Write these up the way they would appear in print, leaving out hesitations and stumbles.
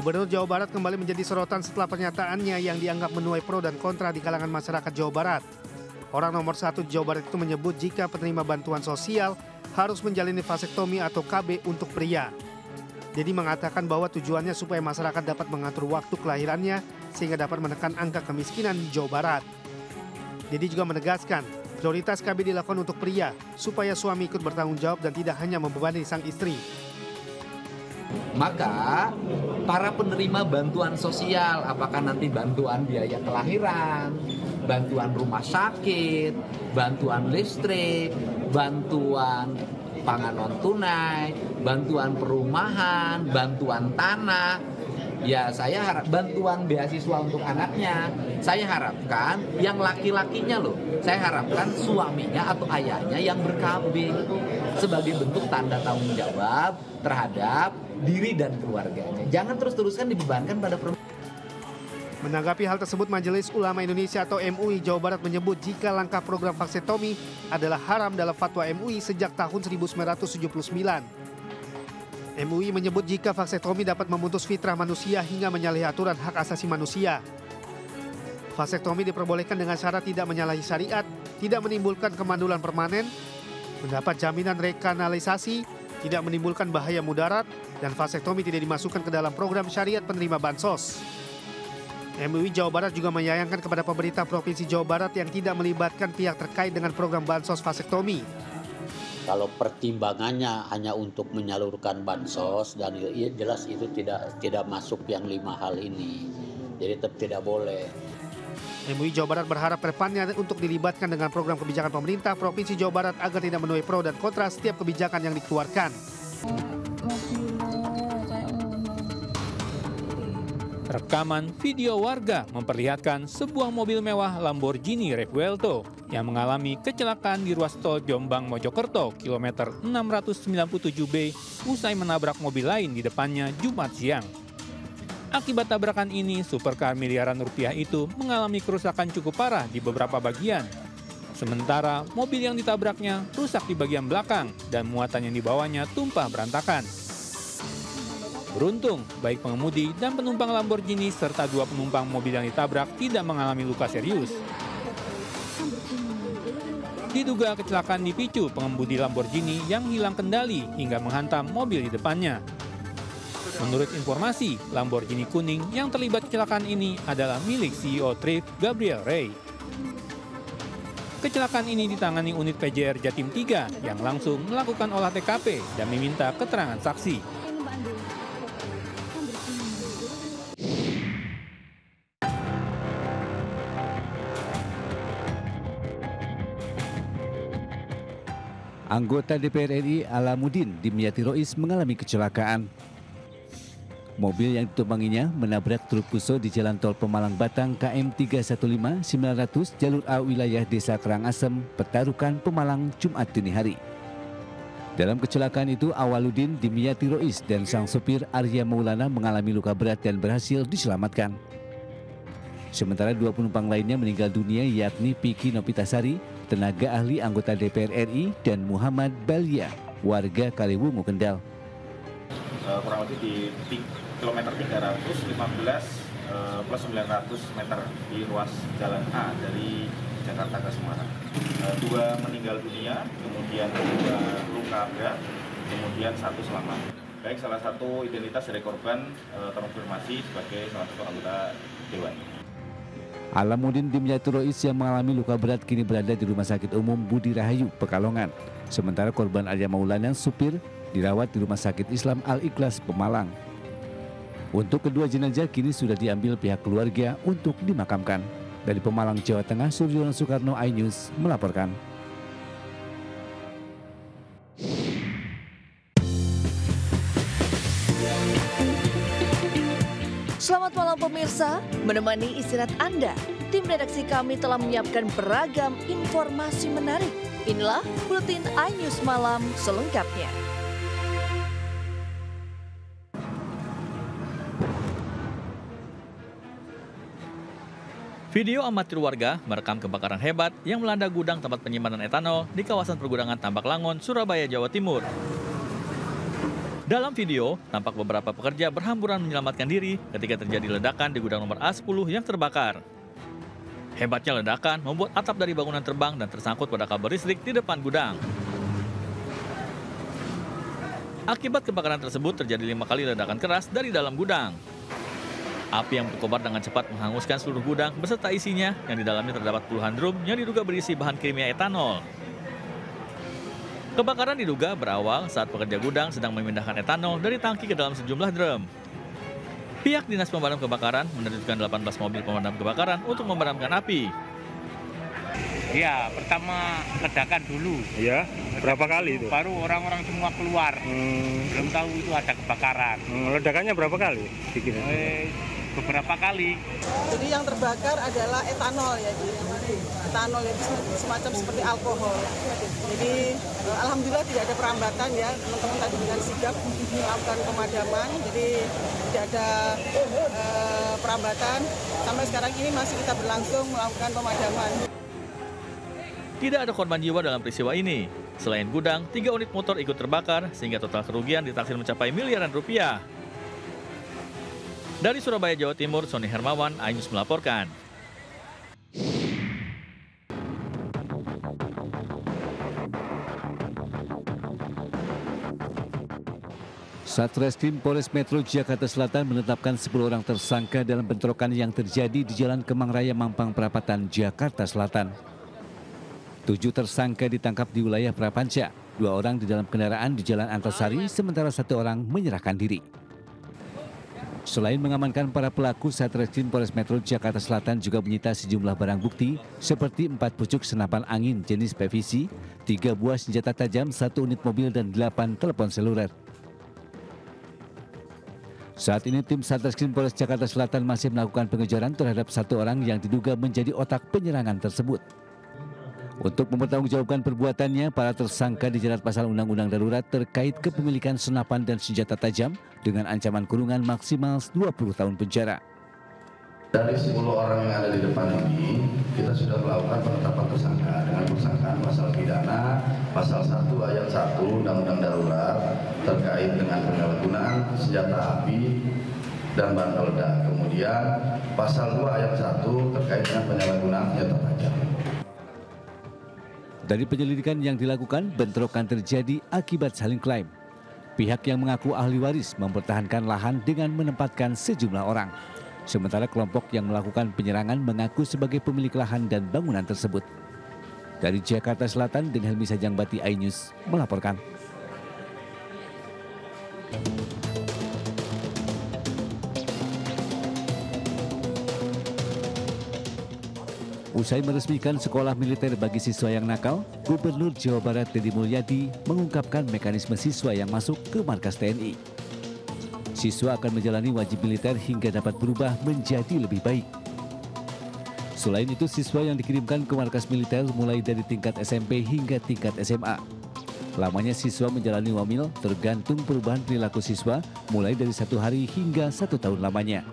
Gubernur Jawa Barat kembali menjadi sorotan setelah pernyataannya yang dianggap menuai pro dan kontra di kalangan masyarakat Jawa Barat. Orang nomor 1 di Jawa Barat itu menyebut jika penerima bantuan sosial harus menjalani vasektomi atau KB untuk pria. Dedi mengatakan bahwa tujuannya supaya masyarakat dapat mengatur waktu kelahirannya sehingga dapat menekan angka kemiskinan di Jawa Barat. Dedi juga menegaskan prioritas KB dilakukan untuk pria supaya suami ikut bertanggung jawab dan tidak hanya membebani sang istri. Maka para penerima bantuan sosial, apakah nanti bantuan biaya kelahiran, bantuan rumah sakit, bantuan listrik, bantuan pangan non tunai, bantuan perumahan, bantuan tanah, ya saya harap bantuan beasiswa untuk anaknya, saya harapkan yang laki-lakinya loh, saya harapkan suaminya atau ayahnya yang ber-KB sebagai bentuk tanda tanggung jawab terhadap diri dan keluarganya. Jangan terus-terusan dibebankan pada perempuan. Menanggapi hal tersebut, Majelis Ulama Indonesia atau MUI Jawa Barat menyebut jika langkah program vasektomi adalah haram dalam fatwa MUI sejak tahun 1979. MUI menyebut jika vasektomi dapat memutus fitrah manusia hingga menyalahi aturan hak asasi manusia. Vasektomi diperbolehkan dengan syarat tidak menyalahi syariat, tidak menimbulkan kemandulan permanen, mendapat jaminan rekanalisasi, tidak menimbulkan bahaya mudarat, dan vasektomi tidak dimasukkan ke dalam program syariat penerima bansos. MUI Jawa Barat juga menyayangkan kepada pemerintah Provinsi Jawa Barat yang tidak melibatkan pihak terkait dengan program bansos vasektomi. Kalau pertimbangannya hanya untuk menyalurkan bansos dan ya jelas itu tidak masuk yang 5 hal ini. Jadi tetap tidak boleh. MUI Jawa Barat berharap kedepannya untuk dilibatkan dengan program kebijakan pemerintah Provinsi Jawa Barat agar tidak menuai pro dan kontra setiap kebijakan yang dikeluarkan. Rekaman video warga memperlihatkan sebuah mobil mewah Lamborghini Revuelto yang mengalami kecelakaan di ruas tol Jombang Mojokerto kilometer 697B usai menabrak mobil lain di depannya Jumat siang. Akibat tabrakan ini, supercar miliaran rupiah itu mengalami kerusakan cukup parah di beberapa bagian. Sementara mobil yang ditabraknya rusak di bagian belakang dan muatan yang dibawanya tumpah berantakan. Beruntung, baik pengemudi dan penumpang Lamborghini serta 2 penumpang mobil yang ditabrak tidak mengalami luka serius. Diduga kecelakaan dipicu pengemudi Lamborghini yang hilang kendali hingga menghantam mobil di depannya. Menurut informasi, Lamborghini kuning yang terlibat kecelakaan ini adalah milik CEO Thrift Gabriel Ray. Kecelakaan ini ditangani unit PJR Jatim 3 yang langsung melakukan olah TKP dan meminta keterangan saksi. Anggota DPR RI Alamuddin Dimyati Rois mengalami kecelakaan. Mobil yang ditumpanginya menabrak truk Fuso di Jalan Tol Pemalang Batang KM 315-900 jalur A wilayah Desa Karangasem, Petarukan, Pemalang, Jumat dini hari. Dalam kecelakaan itu, Awaluddin Dimyati Rois dan sang sopir Arya Maulana mengalami luka berat dan berhasil diselamatkan. Sementara 2 penumpang lainnya meninggal dunia yakni Piki Nopitasari, tenaga ahli anggota DPR RI, dan Muhammad Balia, warga Kaliwungu, Kendal. Kurang lebih di kilometer 315 plus 900 meter di ruas jalan A dari Jakarta ke Semarang. 2 meninggal dunia, kemudian 2 luka berat, kemudian 1 selamat. Baik, salah satu identitas dari korban terkonfirmasi sebagai salah satu anggota Dewan. Alamuddin Dimyati Rois yang mengalami luka berat kini berada di Rumah Sakit Umum Budi Rahayu, Pekalongan. Sementara korban Arya Maulana, supir, dirawat di Rumah Sakit Islam Al-Ikhlas, Pemalang. Untuk kedua jenazah kini sudah diambil pihak keluarga untuk dimakamkan. Dari Pemalang, Jawa Tengah, Suryono Soekarno, iNews melaporkan. Selamat malam pemirsa, menemani istirahat Anda, tim redaksi kami telah menyiapkan beragam informasi menarik. Inilah Buletin iNews Malam selengkapnya. Video amatir warga merekam kebakaran hebat yang melanda gudang tempat penyimpanan etanol di kawasan pergudangan Tambak Langon, Surabaya, Jawa Timur. Dalam video, tampak beberapa pekerja berhamburan menyelamatkan diri ketika terjadi ledakan di gudang nomor A10 yang terbakar. Hebatnya ledakan membuat atap dari bangunan terbang dan tersangkut pada kabel listrik di depan gudang. Akibat kebakaran tersebut terjadi 5 kali ledakan keras dari dalam gudang. Api yang berkobar dengan cepat menghanguskan seluruh gudang beserta isinya yang di dalamnya terdapat puluhan drum yang diduga berisi bahan kimia etanol. Kebakaran diduga berawal saat pekerja gudang sedang memindahkan etanol dari tangki ke dalam sejumlah drum. Pihak Dinas Pemadam Kebakaran menerjunkan 18 mobil pemadam kebakaran untuk memadamkan api. Ya, pertama ledakan dulu. Iya, berapa kali itu? Baru orang-orang semua keluar. Belum tahu itu ada kebakaran. Ledakannya berapa kali? Beberapa kali. Jadi yang terbakar adalah etanol ya, etanol itu semacam seperti alkohol. Jadi alhamdulillah tidak ada perambatan ya, teman-teman tadi dengan sigap melakukan pemadaman. Jadi tidak ada perambatan. Sampai sekarang ini masih kita berlangsung melakukan pemadaman. Tidak ada korban jiwa dalam peristiwa ini. Selain gudang, 3 unit motor ikut terbakar sehingga total kerugian ditaksir mencapai miliaran rupiah. Dari Surabaya, Jawa Timur, Sony Hermawan, iNews melaporkan. Satreskrim Polres Metro Jakarta Selatan menetapkan 10 orang tersangka dalam bentrokan yang terjadi di Jalan Kemang Raya Mampang Perapatan, Jakarta Selatan. 7 tersangka ditangkap di wilayah Prapanca, 2 orang di dalam kendaraan di Jalan Antasari, sementara 1 orang menyerahkan diri. Selain mengamankan para pelaku, Satreskrim Polres Metro Jakarta Selatan juga menyita sejumlah barang bukti seperti 4 pucuk senapan angin jenis PVC, 3 buah senjata tajam, 1 unit mobil, dan 8 telepon seluler. Saat ini tim Satreskrim Polres Jakarta Selatan masih melakukan pengejaran terhadap 1 orang yang diduga menjadi otak penyerangan tersebut. Untuk mempertanggungjawabkan perbuatannya, para tersangka dijerat pasal Undang-Undang Darurat terkait kepemilikan senapan dan senjata tajam dengan ancaman kurungan maksimal 20 tahun penjara. Dari 10 orang yang ada di depan ini, kita sudah melakukan penetapan tersangka dengan persangkaan pasal pidana pasal 1 ayat 1 Undang-Undang Darurat terkait dengan penyalahgunaan senjata api dan bahan peledak. Kemudian pasal 2 ayat 1 terkait dengan penyalahgunaan senjata tajam. Dari penyelidikan yang dilakukan, bentrokan terjadi akibat saling klaim. Pihak yang mengaku ahli waris mempertahankan lahan dengan menempatkan sejumlah orang. Sementara kelompok yang melakukan penyerangan mengaku sebagai pemilik lahan dan bangunan tersebut. Dari Jakarta Selatan, dengan Helmi Sajangbati, iNews melaporkan. Usai meresmikan sekolah militer bagi siswa yang nakal, Gubernur Jawa Barat Deddy Mulyadi mengungkapkan mekanisme siswa yang masuk ke markas TNI. Siswa akan menjalani wajib militer hingga dapat berubah menjadi lebih baik. Selain itu, siswa yang dikirimkan ke markas militer mulai dari tingkat SMP hingga tingkat SMA. Lamanya siswa menjalani wamil tergantung perubahan perilaku siswa mulai dari 1 hari hingga 1 tahun lamanya.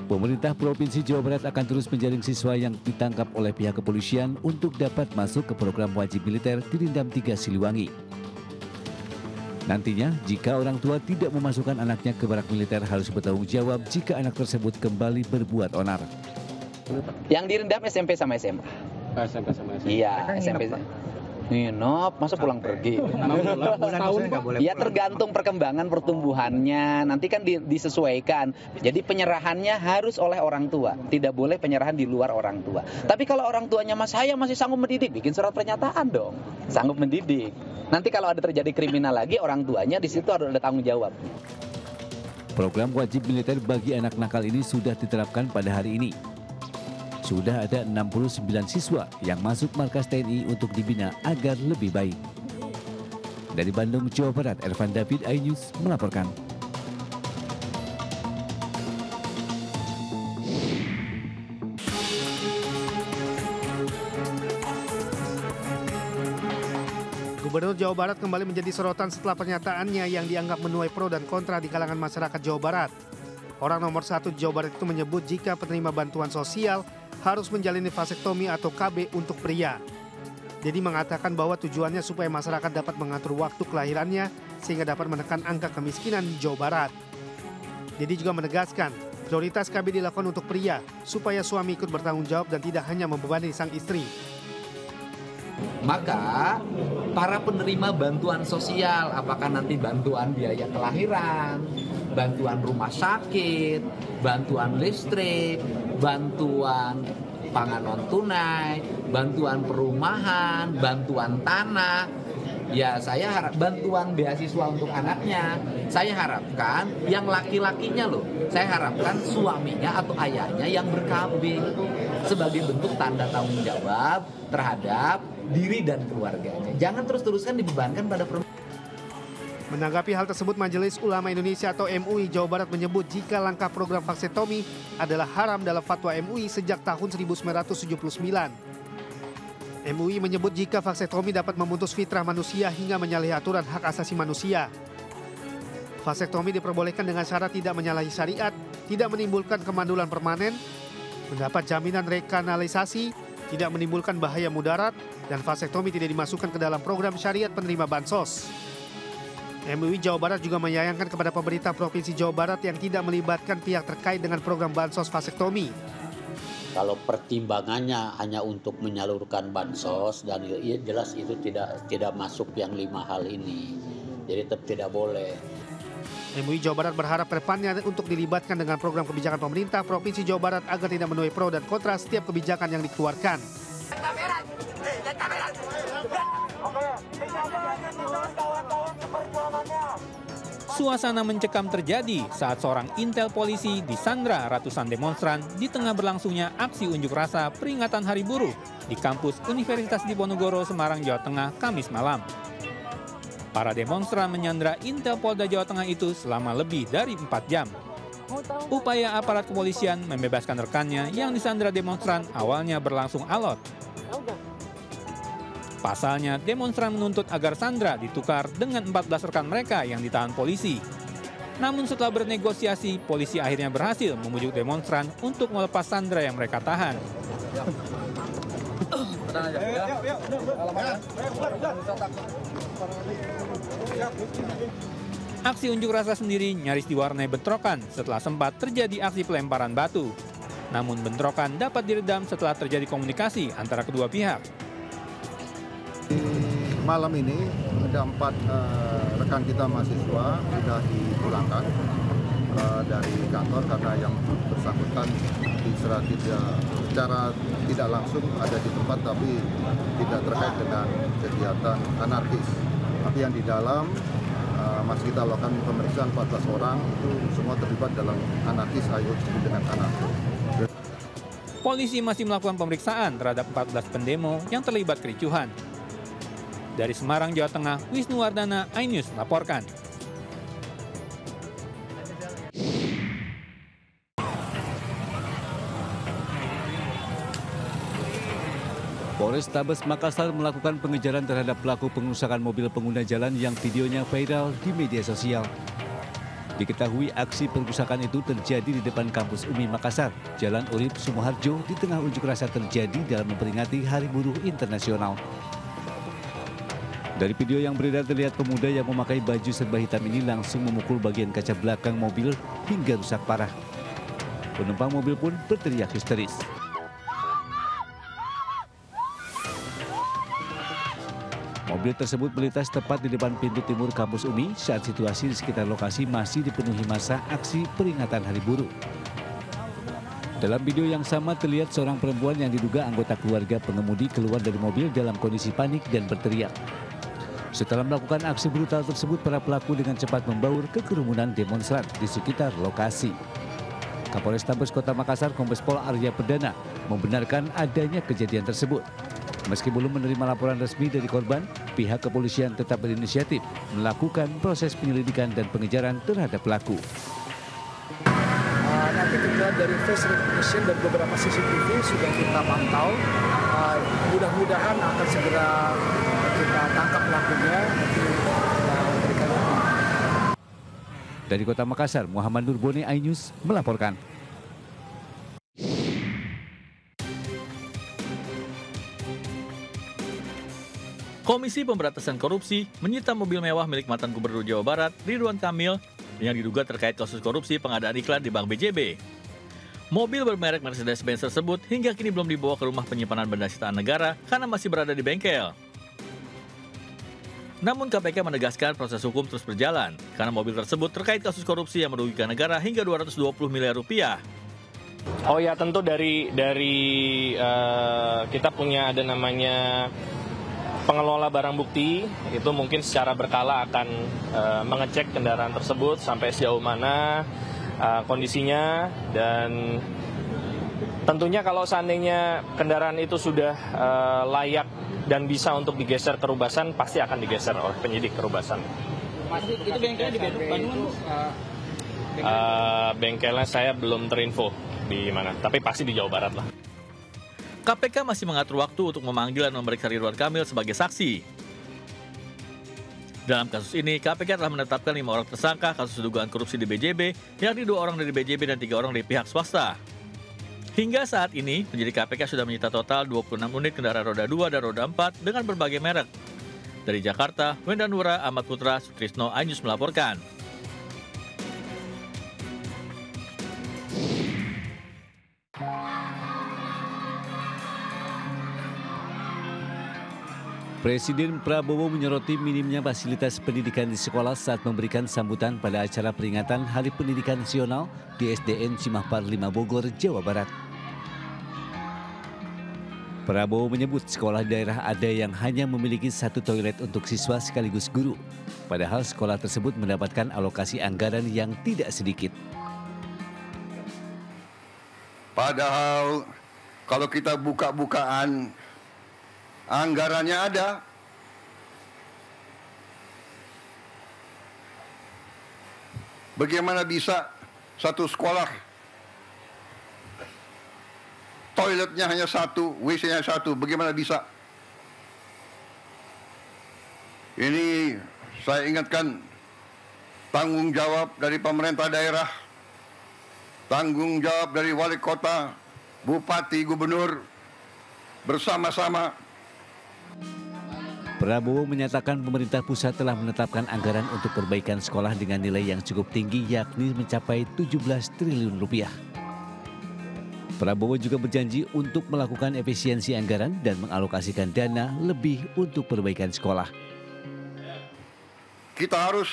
Pemerintah Provinsi Jawa Barat akan terus menjaring siswa yang ditangkap oleh pihak kepolisian untuk dapat masuk ke program wajib militer di Rindam 3 Siliwangi. Nantinya, jika orang tua tidak memasukkan anaknya ke barak militer harus bertanggung jawab jika anak tersebut kembali berbuat onar. Yang direndam SMP sama SMA. SMP sama SMA. Iya, SMP. Nginep, masa pulang pergi? Ya tergantung perkembangan pertumbuhannya, nanti kan disesuaikan. Jadi penyerahannya harus oleh orang tua, tidak boleh penyerahan di luar orang tua. Tapi kalau orang tuanya saya masih sanggup mendidik, bikin surat pernyataan dong, sanggup mendidik. Nanti kalau ada terjadi kriminal lagi, orang tuanya di situ harus ada tanggung jawab. Program wajib militer bagi anak nakal ini sudah diterapkan pada hari ini. Sudah ada 69 siswa yang masuk markas TNI untuk dibina agar lebih baik. Dari Bandung, Jawa Barat, Ervan David, iNews melaporkan. Gubernur Jawa Barat kembali menjadi sorotan setelah pernyataannya yang dianggap menuai pro dan kontra di kalangan masyarakat Jawa Barat. Orang nomor 1 di Jawa Barat itu menyebut jika penerima bantuan sosial harus menjalani vasektomi atau KB untuk pria. Deddy mengatakan bahwa tujuannya supaya masyarakat dapat mengatur waktu kelahirannya sehingga dapat menekan angka kemiskinan di Jawa Barat. Deddy juga menegaskan prioritas KB dilakukan untuk pria supaya suami ikut bertanggung jawab dan tidak hanya membebani sang istri. Maka para penerima bantuan sosial, apakah nanti bantuan biaya kelahiran, bantuan rumah sakit, bantuan listrik, bantuan pangan non tunai, bantuan perumahan, bantuan tanah, ya saya harap bantuan beasiswa untuk anaknya. Saya harapkan yang laki-lakinya loh, saya harapkan suaminya atau ayahnya yang ber-KB sebagai bentuk tanda tanggung jawab terhadap diri dan keluarganya. Jangan terus-terusan dibebankan pada perempuan. Menanggapi hal tersebut, Majelis Ulama Indonesia atau MUI Jawa Barat menyebut jika langkah program vaksektomi adalah haram dalam fatwa MUI sejak tahun 1979. MUI menyebut jika vaksektomi dapat memutus fitrah manusia hingga menyalahi aturan hak asasi manusia. Vaksektomi diperbolehkan dengan syarat tidak menyalahi syariat, tidak menimbulkan kemandulan permanen, mendapat jaminan rekanalisasi, tidak menimbulkan bahaya mudarat, dan vaksektomi tidak dimasukkan ke dalam program syariat penerima bansos. MUI Jawa Barat juga menyayangkan kepada pemerintah Provinsi Jawa Barat yang tidak melibatkan pihak terkait dengan program bansos vaksektomi. Kalau pertimbangannya hanya untuk menyalurkan bansos dan jelas itu tidak masuk yang 5 hal ini. Jadi tetap tidak boleh. MUI Jawa Barat berharap kedepannya untuk dilibatkan dengan program kebijakan pemerintah Provinsi Jawa Barat agar tidak menuai pro dan kontra setiap kebijakan yang dikeluarkan. Suasana mencekam terjadi saat seorang intel polisi disandra ratusan demonstran di tengah berlangsungnya aksi unjuk rasa peringatan Hari Buruh di kampus Universitas Diponegoro, Semarang, Jawa Tengah, Kamis malam. Para demonstran menyandra intel Polda Jawa Tengah itu selama lebih dari 4 jam. Upaya aparat kepolisian membebaskan rekannya yang disandra demonstran awalnya berlangsung alot. Pasalnya, demonstran menuntut agar Sandra ditukar dengan 14 rekan mereka yang ditahan polisi. Namun setelah bernegosiasi, polisi akhirnya berhasil membujuk demonstran untuk melepas Sandra yang mereka tahan. Aksi unjuk rasa sendiri nyaris diwarnai bentrokan setelah sempat terjadi aksi pelemparan batu. Namun bentrokan dapat diredam setelah terjadi komunikasi antara kedua pihak. Malam ini ada 4 rekan kita mahasiswa sudah dipulangkan dari kantor karena yang bersangkutan secara tidak langsung ada di tempat tapi tidak terkait dengan kegiatan anarkis. Tapi yang di dalam masih kita lakukan pemeriksaan 14 orang itu semua terlibat dalam anarkis dengan anarkis. Polisi masih melakukan pemeriksaan terhadap 14 pendemo yang terlibat kericuhan. Dari Semarang, Jawa Tengah, Wisnu Wardana, iNews melaporkan. Polrestabes Makassar melakukan pengejaran terhadap pelaku pengerusakan mobil pengguna jalan yang videonya viral di media sosial. Diketahui aksi pengerusakan itu terjadi di depan kampus UMI Makassar, Jalan Urip Sumoharjo, di tengah unjuk rasa terjadi dalam memperingati Hari Buruh Internasional. Dari video yang beredar terlihat pemuda yang memakai baju serba hitam ini langsung memukul bagian kaca belakang mobil hingga rusak parah. Penumpang mobil pun berteriak histeris. Mobil tersebut melintas tepat di depan pintu timur kampus UMI saat situasi di sekitar lokasi masih dipenuhi massa aksi peringatan Hari Buruh. Dalam video yang sama terlihat seorang perempuan yang diduga anggota keluarga pengemudi keluar dari mobil dalam kondisi panik dan berteriak. Setelah melakukan aksi brutal tersebut, para pelaku dengan cepat membaur ke kerumunan demonstran di sekitar lokasi. Kapolrestabes Kota Makassar, Kombes Pol Arya Perdana, membenarkan adanya kejadian tersebut. Meski belum menerima laporan resmi dari korban, pihak kepolisian tetap berinisiatif melakukan proses penyelidikan dan pengejaran terhadap pelaku. Nanti kita dari face recognition dan beberapa CCTV sudah kita pantau. Mudah-mudahan akan segera kita tangkap pelakunya. Dari Kota Makassar, Muhammad Nurboni, iNews melaporkan. Komisi Pemberantasan Korupsi menyita mobil mewah milik mantan Gubernur Jawa Barat, Ridwan Kamil, yang diduga terkait kasus korupsi pengadaan iklan di Bank BJB. Mobil bermerek Mercedes-Benz tersebut hingga kini belum dibawa ke rumah penyimpanan benda sitaan negara karena masih berada di bengkel. Namun KPK menegaskan proses hukum terus berjalan karena mobil tersebut terkait kasus korupsi yang merugikan negara hingga 220 miliar rupiah. Oh ya, tentu dari kita punya ada namanya pengelola barang bukti, itu mungkin secara berkala akan mengecek kendaraan tersebut sampai sejauh mana kondisinya, dan tentunya kalau seandainya kendaraan itu sudah layak dan bisa untuk digeser ke Rubasan, pasti akan digeser oleh penyidik ke Rubasan. Mas, itu bengkelnya di Bandung, bengkelnya saya belum terinfo di mana, tapi pasti di Jawa Barat lah. KPK masih mengatur waktu untuk memanggil dan memeriksa Ridwan Kamil sebagai saksi. Dalam kasus ini, KPK telah menetapkan 5 orang tersangka kasus dugaan korupsi di BJB, yakni 2 orang dari BJB dan 3 orang dari pihak swasta. Hingga saat ini, penyidik KPK sudah menyita total 26 unit kendaraan roda 2 dan roda 4 dengan berbagai merek. Dari Jakarta, Wenda Nura, Ahmad Putra, Sutrisno, iNews melaporkan. Presiden Prabowo menyoroti minimnya fasilitas pendidikan di sekolah saat memberikan sambutan pada acara peringatan Hari Pendidikan Nasional di SDN Cimahpar 5 Bogor, Jawa Barat. Prabowo menyebut sekolah daerah ada yang hanya memiliki 1 toilet untuk siswa sekaligus guru, padahal sekolah tersebut mendapatkan alokasi anggaran yang tidak sedikit. Padahal kalau kita buka-bukaan, anggarannya ada. Bagaimana bisa satu sekolah toiletnya hanya 1, WC-nya 1, bagaimana bisa? Ini saya ingatkan tanggung jawab dari pemerintah daerah, tanggung jawab dari wali kota, bupati, gubernur, bersama-sama. Prabowo menyatakan pemerintah pusat telah menetapkan anggaran untuk perbaikan sekolah dengan nilai yang cukup tinggi, yakni mencapai 17 triliun rupiah. Prabowo juga berjanji untuk melakukan efisiensi anggaran dan mengalokasikan dana lebih untuk perbaikan sekolah. Kita harus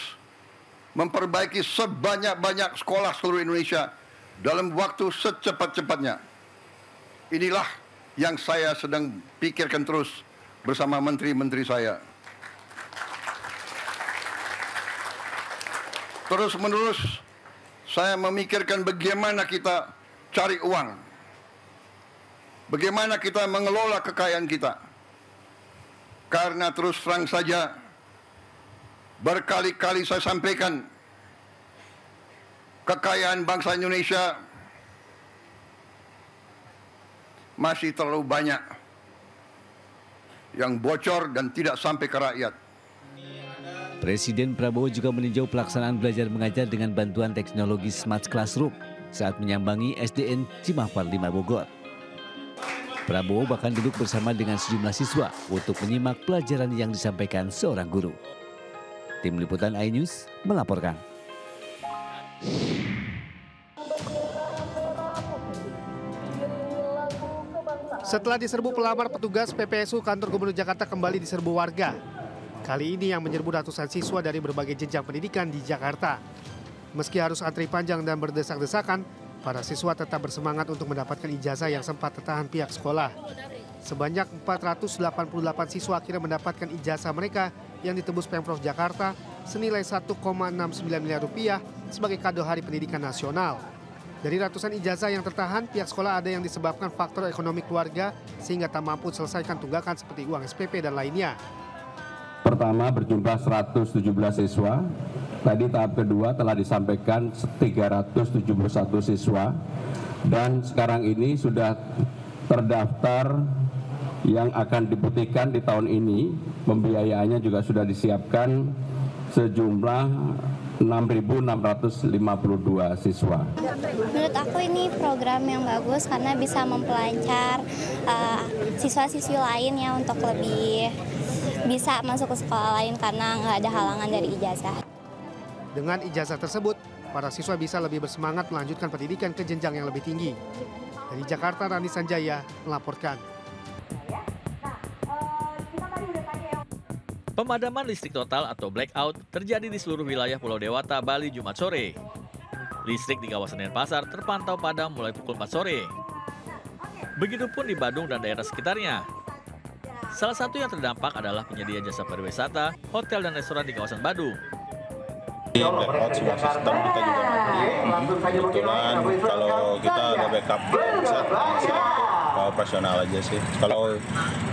memperbaiki sebanyak-banyak sekolah seluruh Indonesia dalam waktu secepat-cepatnya. Inilah yang saya sedang pikirkan terus bersama menteri-menteri saya. Terus-menerus saya memikirkan bagaimana kita cari uang, bagaimana kita mengelola kekayaan kita. Karena terus terang saja, berkali-kali saya sampaikan, kekayaan bangsa Indonesia masih terlalu banyak yang bocor dan tidak sampai ke rakyat. Presiden Prabowo juga meninjau pelaksanaan belajar mengajar dengan bantuan teknologi Smart Classroom saat menyambangi SDN Cimahpar 5 Bogor. Prabowo bahkan duduk bersama dengan sejumlah siswa untuk menyimak pelajaran yang disampaikan seorang guru. Tim Liputan iNews melaporkan. Setelah diserbu pelamar, petugas PPSU kantor Gubernur Jakarta kembali diserbu warga. Kali ini yang menyerbu ratusan siswa dari berbagai jenjang pendidikan di Jakarta. Meski harus antri panjang dan berdesak-desakan, para siswa tetap bersemangat untuk mendapatkan ijazah yang sempat tertahan pihak sekolah. Sebanyak 488 siswa akhirnya mendapatkan ijazah mereka yang ditebus Pemprov Jakarta senilai 1,69 miliar rupiah sebagai kado Hari Pendidikan Nasional. Dari ratusan ijazah yang tertahan, pihak sekolah ada yang disebabkan faktor ekonomi keluarga sehingga tak mampu selesaikan tunggakan seperti uang SPP dan lainnya. Pertama berjumlah 117 siswa. Tadi tahap kedua telah disampaikan 371 siswa. Dan sekarang ini sudah terdaftar yang akan diputihkan di tahun ini. Pembiayaannya juga sudah disiapkan sejumlah 6.652 siswa. Menurut aku ini program yang bagus karena bisa mempelancar siswa-siswi lain ya untuk lebih bisa masuk ke sekolah lain karena nggak ada halangan dari ijazah. Dengan ijazah tersebut, para siswa bisa lebih bersemangat melanjutkan pendidikan ke jenjang yang lebih tinggi. Dari Jakarta, Randi Sanjaya melaporkan. Pemadaman listrik total atau blackout terjadi di seluruh wilayah Pulau Dewata, Bali, Jumat sore. Listrik di kawasan Denpasar terpantau padam mulai pukul 4 sore. Begitupun di Badung dan daerah sekitarnya. Salah satu yang terdampak adalah penyedia jasa pariwisata, hotel dan restoran di kawasan Badung. Blackout semua sistem kita juga mati. Kebetulan kalau kita ada backup bisa operasional aja sih.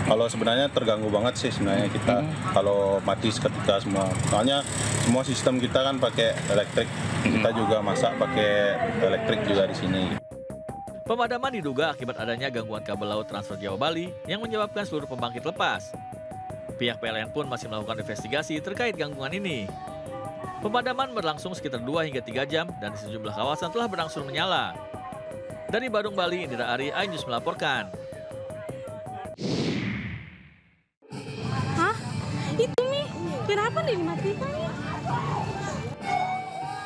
Kalau sebenarnya terganggu banget sih sebenarnya kita kalau mati seketika semua. Soalnya semua sistem kita kan pakai elektrik. Kita juga masak pakai elektrik juga di sini. Pemadaman diduga akibat adanya gangguan kabel laut Transfer Jawa Bali yang menyebabkan seluruh pembangkit lepas. Pihak PLN pun masih melakukan investigasi terkait gangguan ini. Pemadaman berlangsung sekitar 2 hingga 3 jam dan di sejumlah kawasan telah berangsur menyala. Dari Badung, Bali, Indra Ari, iNews melaporkan. Hah? Itu nih, kenapa nih dimatikan?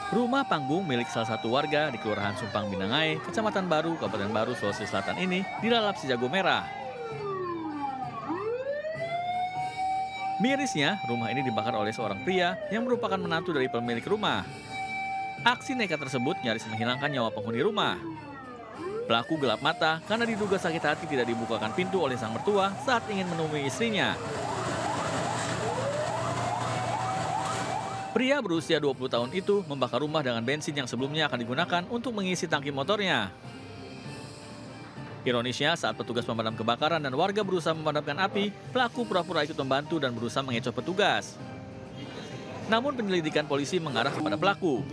Rumah panggung milik salah satu warga di Kelurahan Sumpang Binangai, Kecamatan Baru, Kabupaten Baru, Sulawesi Selatan ini dilalap si jago merah. Mirisnya, rumah ini dibakar oleh seorang pria yang merupakan menantu dari pemilik rumah. Aksi nekat tersebut nyaris menghilangkan nyawa penghuni rumah. Pelaku gelap mata karena diduga sakit hati tidak dibukakan pintu oleh sang mertua saat ingin menemui istrinya. Pria berusia 20 tahun itu membakar rumah dengan bensin yang sebelumnya akan digunakan untuk mengisi tangki motornya. Ironisnya, saat petugas pemadam kebakaran dan warga berusaha memadamkan api, pelaku pura-pura ikut membantu dan berusaha mengecoh petugas. Namun penyelidikan polisi mengarah kepada pelaku.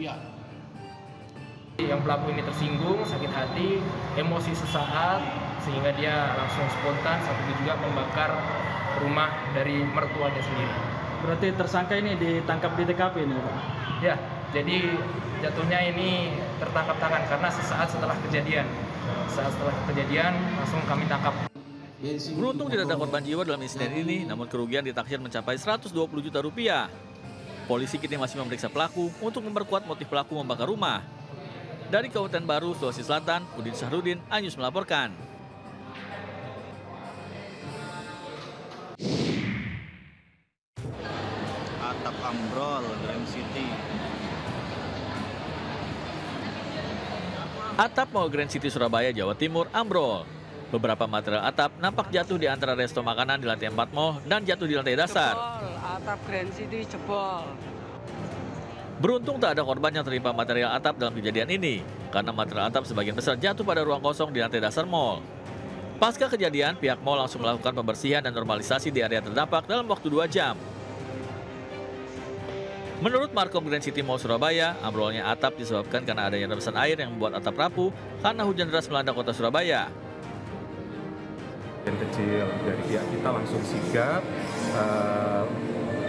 Yang pelaku ini tersinggung, sakit hati, emosi sesaat, sehingga dia langsung spontan saat itu juga membakar rumah dari mertuanya sendiri. Berarti tersangka ini ditangkap di TKP ini, Pak? Ya, jadi jatuhnya ini tertangkap tangan karena sesaat setelah kejadian. Saat setelah kejadian langsung kami tangkap. Beruntung tidak ada korban jiwa dalam insiden ini, namun kerugian ditaksir mencapai 120 juta rupiah. Polisi kini masih memeriksa pelaku untuk memperkuat motif pelaku membakar rumah. Dari Kabupaten Baru, Sulawesi Selatan, Udin Sahrudin, iNews melaporkan. Atap ambrol, Grand City. Atap Mall Grand City Surabaya, Jawa Timur, ambrol. Beberapa material atap nampak jatuh di antara resto makanan di lantai 4 mall dan jatuh di lantai dasar. Atap Grand City jebol. Beruntung tak ada korban yang tertimpa material atap dalam kejadian ini, karena material atap sebagian besar jatuh pada ruang kosong di lantai dasar mall. Pasca kejadian, pihak mall langsung melakukan pembersihan dan normalisasi di area terdampak dalam waktu 2 jam. Menurut Markom Grand City Mall Surabaya, ambrolnya atap disebabkan karena adanya rebesan air yang membuat atap rapuh karena hujan deras melanda kota Surabaya. Yang kecil dari pihak kita langsung sigap,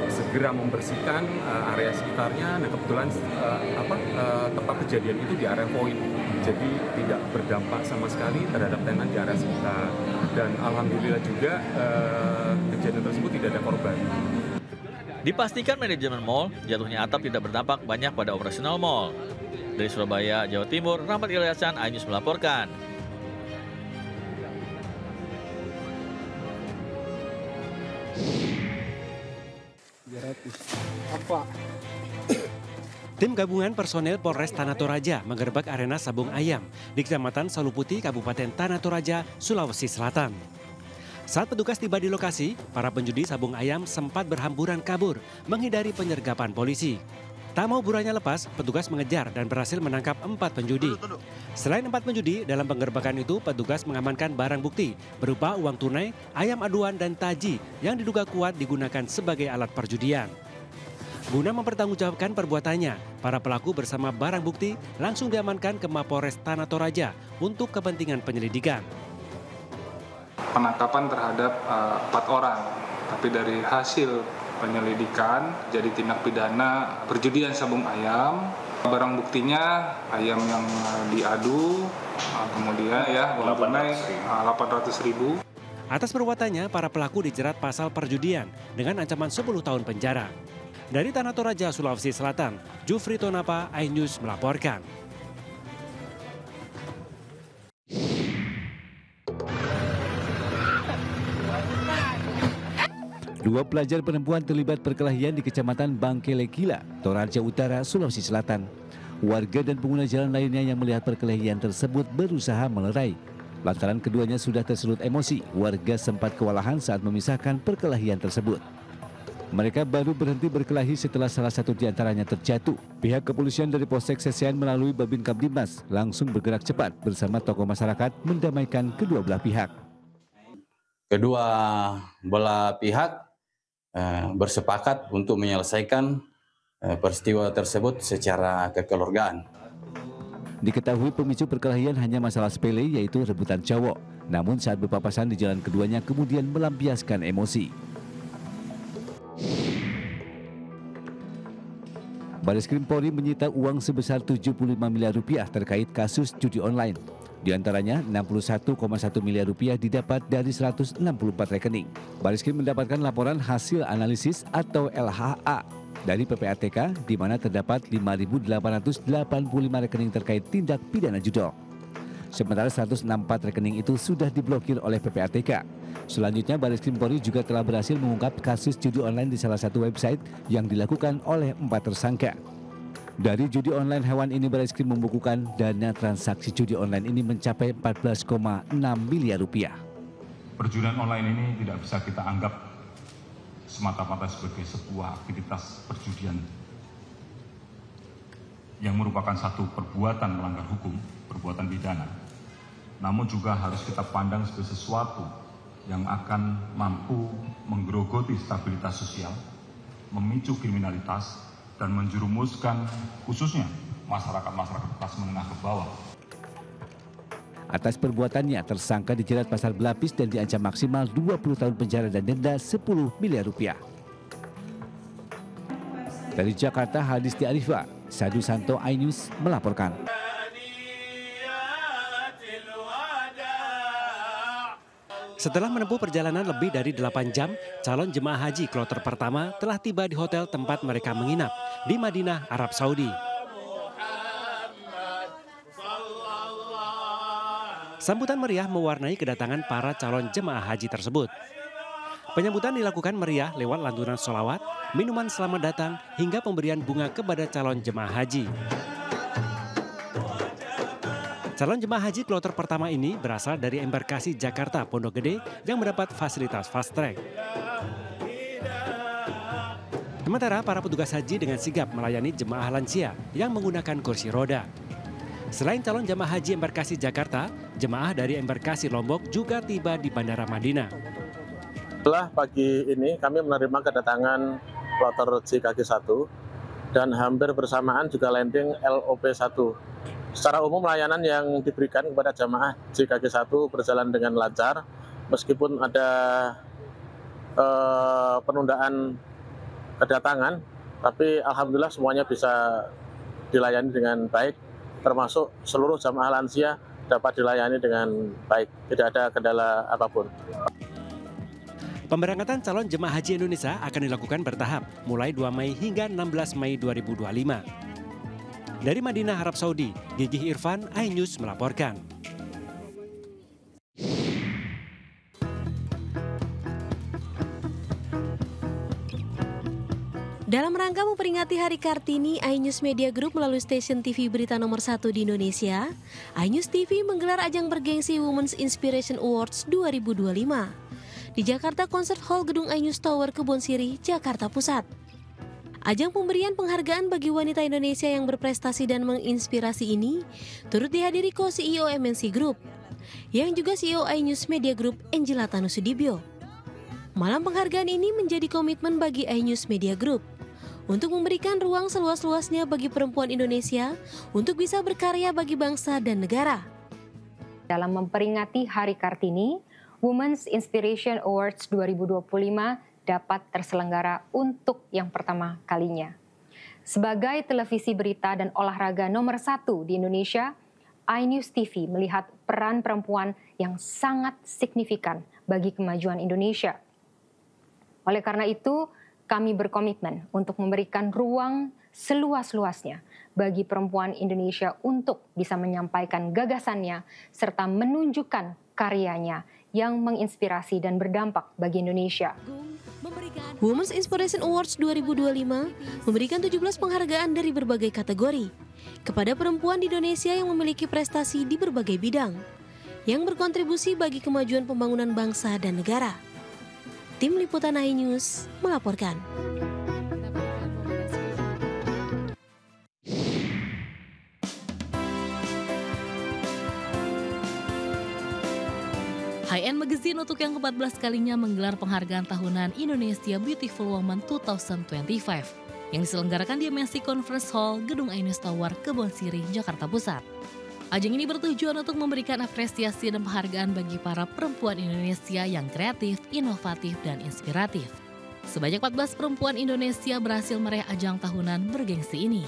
segera membersihkan area sekitarnya. Nah kebetulan tempat kejadian itu di area poin, jadi tidak berdampak sama sekali terhadap tenan di area sekitar. Dan alhamdulillah juga kejadian tersebut tidak ada korban. Dipastikan manajemen mall, jatuhnya atap tidak berdampak banyak pada operasional mall. Dari Surabaya, Jawa Timur, Rahmat Ilyasan, iNews melaporkan. Apa? Tim gabungan personel Polres Tanah Toraja menggerebek arena sabung ayam di Kecamatan Saluputi, Kabupaten Tanah Toraja, Sulawesi Selatan. Saat petugas tiba di lokasi, para penjudi sabung ayam sempat berhamburan kabur menghindari penyergapan polisi. Tak mau buruannya lepas, petugas mengejar dan berhasil menangkap 4 penjudi. Selain 4 penjudi, dalam penggerbekan itu petugas mengamankan barang bukti berupa uang tunai, ayam aduan dan taji yang diduga kuat digunakan sebagai alat perjudian. Guna mempertanggungjawabkan perbuatannya, para pelaku bersama barang bukti langsung diamankan ke Mapolres Tanah Toraja untuk kepentingan penyelidikan. Penangkapan terhadap 4 orang, tapi dari hasil penyelidikan jadi tindak pidana perjudian sabung ayam. Barang buktinya ayam yang diadu, kemudian ya uang tunai 800.000. Atas perbuatannya, para pelaku dijerat pasal perjudian dengan ancaman 10 tahun penjara. Dari Tanah Toraja, Sulawesi Selatan, Jufri Tonapa, iNews melaporkan. Dua pelajar perempuan terlibat perkelahian di Kecamatan Bangkelekila, Toraja Utara, Sulawesi Selatan. Warga dan pengguna jalan lainnya yang melihat perkelahian tersebut berusaha melerai. Lantaran keduanya sudah tersulut emosi, warga sempat kewalahan saat memisahkan perkelahian tersebut. Mereka baru berhenti berkelahi setelah salah satu di antaranya terjatuh. Pihak kepolisian dari Polsek Sesean melalui Babin Kamtibmas langsung bergerak cepat bersama tokoh masyarakat mendamaikan kedua belah pihak. Kedua belah pihak bersepakat untuk menyelesaikan peristiwa tersebut secara kekeluargaan. Diketahui pemicu perkelahian hanya masalah sepele, yaitu rebutan cowok. Namun saat berpapasan di jalan keduanya kemudian melampiaskan emosi. Bareskrim Polri menyita uang sebesar 75 miliar rupiah terkait kasus judi online. Di antaranya 61,1 miliar rupiah didapat dari 164 rekening. Bareskrim mendapatkan laporan hasil analisis atau LHA dari PPATK di mana terdapat 5.885 rekening terkait tindak pidana judi. Sementara 164 rekening itu sudah diblokir oleh PPATK. Selanjutnya Bareskrim Polri juga telah berhasil mengungkap kasus judi online di salah satu website yang dilakukan oleh 4 tersangka. Dari judi online hewan ini Bareskrim membukukan dana transaksi judi online ini mencapai 14,6 miliar rupiah. Perjudian online ini tidak bisa kita anggap semata-mata sebagai sebuah aktivitas perjudian yang merupakan satu perbuatan melanggar hukum, perbuatan pidana. Namun juga harus kita pandang sebagai sesuatu yang akan mampu menggerogoti stabilitas sosial, memicu kriminalitas, dan menjerumuskan khususnya masyarakat kelas menengah ke bawah. Atas perbuatannya, tersangka dijerat pasal berlapis dan diancam maksimal 20 tahun penjara dan denda 10 miliar rupiah. Dari Jakarta, Hadisti Arifa, Sadu Santo, iNews melaporkan. Setelah menempuh perjalanan lebih dari 8 jam, calon jemaah haji kloter pertama telah tiba di hotel tempat mereka menginap di Madinah, Arab Saudi. Sambutan meriah mewarnai kedatangan para calon jemaah haji tersebut. Penyambutan dilakukan meriah lewat lantunan sholawat, minuman selamat datang, hingga pemberian bunga kepada calon jemaah haji. Calon jemaah haji kloter pertama ini berasal dari embarkasi Jakarta Pondok Gede yang mendapat fasilitas fast track. Sementara para petugas haji dengan sigap melayani jemaah lansia yang menggunakan kursi roda. Selain calon jemaah haji embarkasi Jakarta, jemaah dari embarkasi Lombok juga tiba di Bandara Madinah. Setelah pagi ini kami menerima kedatangan kloter JKG1 dan hampir bersamaan juga landing LOP1. Secara umum layanan yang diberikan kepada jamaah JKG1 berjalan dengan lancar, meskipun ada penundaan kedatangan, tapi alhamdulillah semuanya bisa dilayani dengan baik, termasuk seluruh jamaah lansia dapat dilayani dengan baik, tidak ada kendala apapun. Pemberangkatan calon jemaah haji Indonesia akan dilakukan bertahap, mulai 2 Mei hingga 16 Mei 2025. Dari Madinah, Arab Saudi, Gigih Irfan, iNews melaporkan. Dalam rangka memperingati Hari Kartini, iNews Media Group melalui stasiun TV berita nomor 1 di Indonesia, iNews TV menggelar ajang bergengsi Women's Inspiration Awards 2025 di Jakarta Concert Hall Gedung iNews Tower Kebonsiri, Jakarta Pusat. Ajang pemberian penghargaan bagi wanita Indonesia yang berprestasi dan menginspirasi ini turut dihadiri co-CEO MNC Group, yang juga CEO iNews Media Group, Angela Tanusudibyo. Malam penghargaan ini menjadi komitmen bagi iNews Media Group untuk memberikan ruang seluas-luasnya bagi perempuan Indonesia untuk bisa berkarya bagi bangsa dan negara. Dalam memperingati Hari Kartini, Women's Inspiration Awards 2025 dapat terselenggara untuk yang pertama kalinya. Sebagai televisi berita dan olahraga nomor 1 di Indonesia, iNews TV melihat peran perempuan yang sangat signifikan bagi kemajuan Indonesia. Oleh karena itu, kami berkomitmen untuk memberikan ruang seluas-luasnya bagi perempuan Indonesia untuk bisa menyampaikan gagasannya serta menunjukkan karyanya yang menginspirasi dan berdampak bagi Indonesia. Women's Inspiration Awards 2025 memberikan 17 penghargaan dari berbagai kategori kepada perempuan di Indonesia yang memiliki prestasi di berbagai bidang, yang berkontribusi bagi kemajuan pembangunan bangsa dan negara. Tim Liputan iNews melaporkan. HN Magazine untuk yang ke-14 kalinya menggelar penghargaan tahunan Indonesia Beautiful Woman 2025 yang diselenggarakan di MSC Conference Hall, Gedung iNews Tower, Kebon Sirih, Jakarta Pusat. Ajang ini bertujuan untuk memberikan apresiasi dan penghargaan bagi para perempuan Indonesia yang kreatif, inovatif, dan inspiratif. Sebanyak 14 perempuan Indonesia berhasil meraih ajang tahunan bergengsi ini.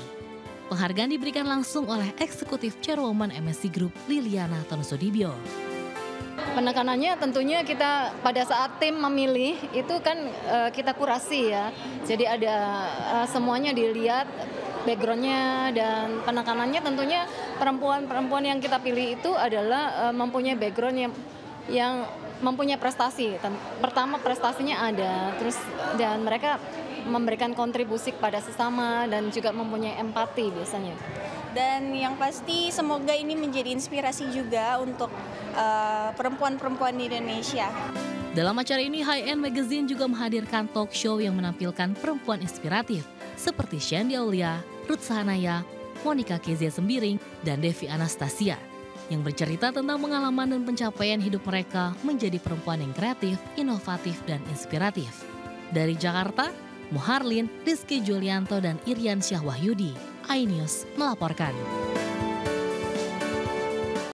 Penghargaan diberikan langsung oleh Eksekutif Chairwoman MSC Group, Liliana Tonusudibyo. Penekanannya tentunya kita pada saat tim memilih itu kan kita kurasi ya. Jadi ada semuanya dilihat backgroundnya, dan penekanannya tentunya perempuan-perempuan yang kita pilih itu adalah mempunyai background yang mempunyai prestasi. Pertama prestasinya ada, terus dan mereka memberikan kontribusi kepada sesama dan juga mempunyai empati biasanya. Dan yang pasti semoga ini menjadi inspirasi juga untuk perempuan-perempuan di Indonesia. Dalam acara ini, HN Magazine juga menghadirkan talk show yang menampilkan perempuan inspiratif seperti Shandy Aulia, Ruth Sahanaya, Monica KZ Sembiring, dan Devi Anastasia yang bercerita tentang pengalaman dan pencapaian hidup mereka menjadi perempuan yang kreatif, inovatif, dan inspiratif. Dari Jakarta, Muharlin, Rizky Julianto, dan Irian Syah Wahyudi, iNews melaporkan.